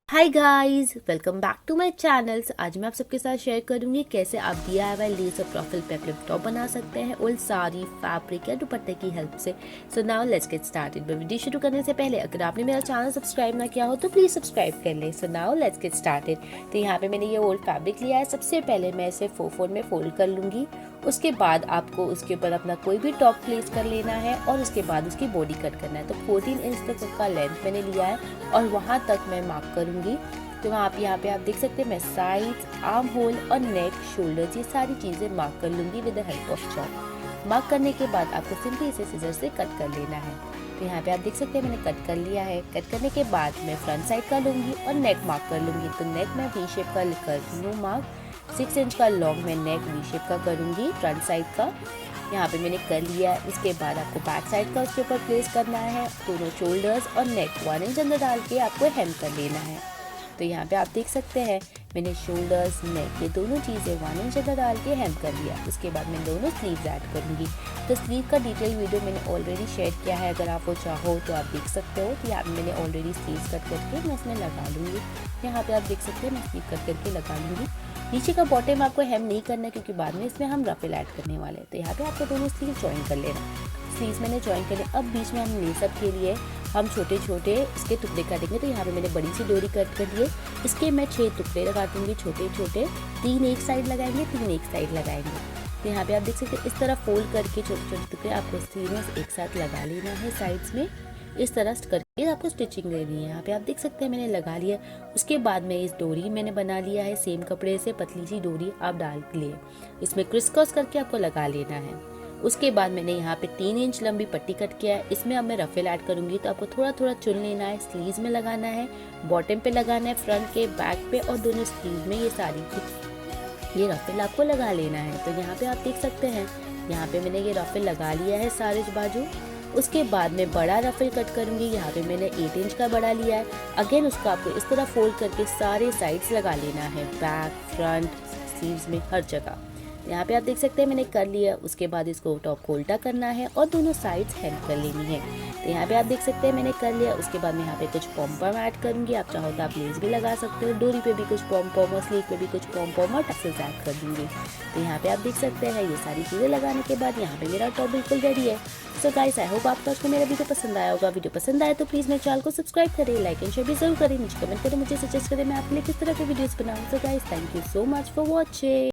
Hi guys, welcome back to my channels. आज मैं आप सबके साथ शेयर करूंगी कैसे आप DIY लेसअप रफल पेपलम टॉप बना सकते हैं ओल्ड साड़ी, फैब्रिक या दुपट्टे की हेल्प से। So now let's get started. Video शुरू करने से पहले अगर आपने मेरा चैनल सब्सक्राइब ना किया हो तो प्लीज सब्सक्राइब कर ले। So now let's get started. तो यहाँ पे मैंने ये ओल्ड फैब्रिक लिया है। सबसे पहले मैं इसे 4/4 में फोल्ड कर लूंगी। उसके बाद आपको उसके ऊपर अपना कोई भी टॉप प्लेस कर लेना है और उसके बाद उसकी बॉडी कट करना है। तो 14 इंच तक का लेंथ मैंने लिया है और वहाँ तक मैं मार्क करूंगी। तो वहाँ पे यहाँ पे आप देख सकते हैं मैं साइड्स, आर्म होल और नेक, शोल्डर्स ये सारी चीज़ें मार्क कर लूँगी with the help of chalk. Mark करने के बाद आपको सिंपली इसे सीजर से कट कर लेना है। तो यहाँ पे आप देख सकते हैं मैंने कट कर लिया है। कट करने के बाद मैं फ्रंट साइड का लूँगी और नेक मार्क कर लूँगी। तो नेक मैं वी शेप का कर लूँ मार्क। 6 इंच का लॉन्ग मैं नेक वी शेप का करूँगी फ्रंट साइड का। यहाँ पे मैंने कर लिया है। इसके बाद आपको बैक साइड का उसके ऊपर प्लेस करना है। दोनों शोल्डर्स और नेक 1 इंच अंदर डाल के आपको हेम कर लेना है। तो यहाँ पे आप देख सकते हैं मैंने शोल्डर्स, नेक ये दोनों चीज़ें 1 इंच अंदर डाल के हेम कर लिया। उसके बाद मैं दोनों स्लीव्स ऐड करूँगी। तो स्लीव का डिटेल वीडियो मैंने ऑलरेडी शेयर किया है, अगर आप वो चाहो तो आप देख सकते हो। तो यहाँ पे मैंने ऑलरेडी स्लीव्स कट करके मैं इसमें लगा लूँगी। यहाँ पे आप देख सकते हैं मैं स्लीव कट करके लगा लूँगी। नीचे का बॉटम आपको हेम नहीं करना है क्योंकि बाद में इसमें हम रफल ऐड करने वाले हैं। तो यहाँ पे आपको दोनों स्लीव ज्वाइन कर लेना। स्लीव्स मैंने ज्वाइन कर लिया। अब बीच में हम लेसअप के लिए हम छोटे छोटे इसके टुकड़े काटेंगे। तो यहाँ पे मैंने बड़ी सी डोरी कट कर ली है। इसके मैं 6 टुकड़े लगा दूँगी छोटे छोटे। 3 एक साइड लगाएंगे, 3 एक साइड लगाएंगे। तो यहाँ पे आप देख सकते हैं इस तरह फोल्ड करके छोटे छोटे टुकड़े आपको स्लीव में एक साथ लगा लेना है साइड्स में। इस तरह करके आपको स्टिचिंग लेनी है। यहाँ पे आप देख सकते हैं मैंने लगा लिया। उसके बाद में इस डोरी मैंने बना लिया है सेम कपड़े से, पतली सी डोरी आप डाल लिए इसमें क्रिस क्रॉस करके आपको लगा लेना है। उसके बाद मैंने यहाँ पे 3 इंच लंबी पट्टी कट किया है। इसमें अब मैं रफल ऐड करूँगी। तो आपको थोड़ा थोड़ा चुन लेना है। स्लीव्स में लगाना है, बॉटम पे लगाना है, फ्रंट के, बैक पे और दोनों स्लीव में ये सारी ये रफल आपको लगा लेना है। तो यहाँ पे आप देख सकते हैं यहाँ पे मैंने ये रफल लगा लिया है सारे बाजू। उसके बाद मैं बड़ा रफल कट करूँगी। यहाँ पे मैंने 8 इंच का बड़ा लिया है। अगेन उसको आपको इस तरह फोल्ड करके सारे साइड्स लगा लेना है, बैक, फ्रंट, स्लीव्स में हर जगह। यहाँ पे आप देख सकते हैं मैंने कर लिया। उसके बाद इसको टॉप को उल्टा करना है और दोनों साइड्स हेम कर लेनी है। तो यहाँ पे आप देख सकते हैं मैंने कर लिया। उसके बाद मैं यहाँ पे कुछ पॉम ऐड करूँगी। आप चाहो तो आप लेस भी लगा सकते हो। डोरी पे भी कुछ पॉम और स्लीव पे भी कुछ पॉम और टक्सेस ऐड कर दूँगी। तो यहाँ पे आप देख सकते हैं ये सारी चीज़ें लगाने के बाद यहाँ पे मेरा टॉप बिल्कुल रेडी है। सो गाइस, आई होप आपको आज मेरा वीडियो पसंद आया होगा। वीडियो पसंद आए तो प्लीज़ मेरे चैनल को सब्सक्राइब करें, लाइक एंड शेयर भी जरूर करें। नीचे कमेंट करें, मुझे सजेस्ट करें मैं आपके लिए किस तरह के वीडियोस बनाऊँ। So guys, thank you so much for watching.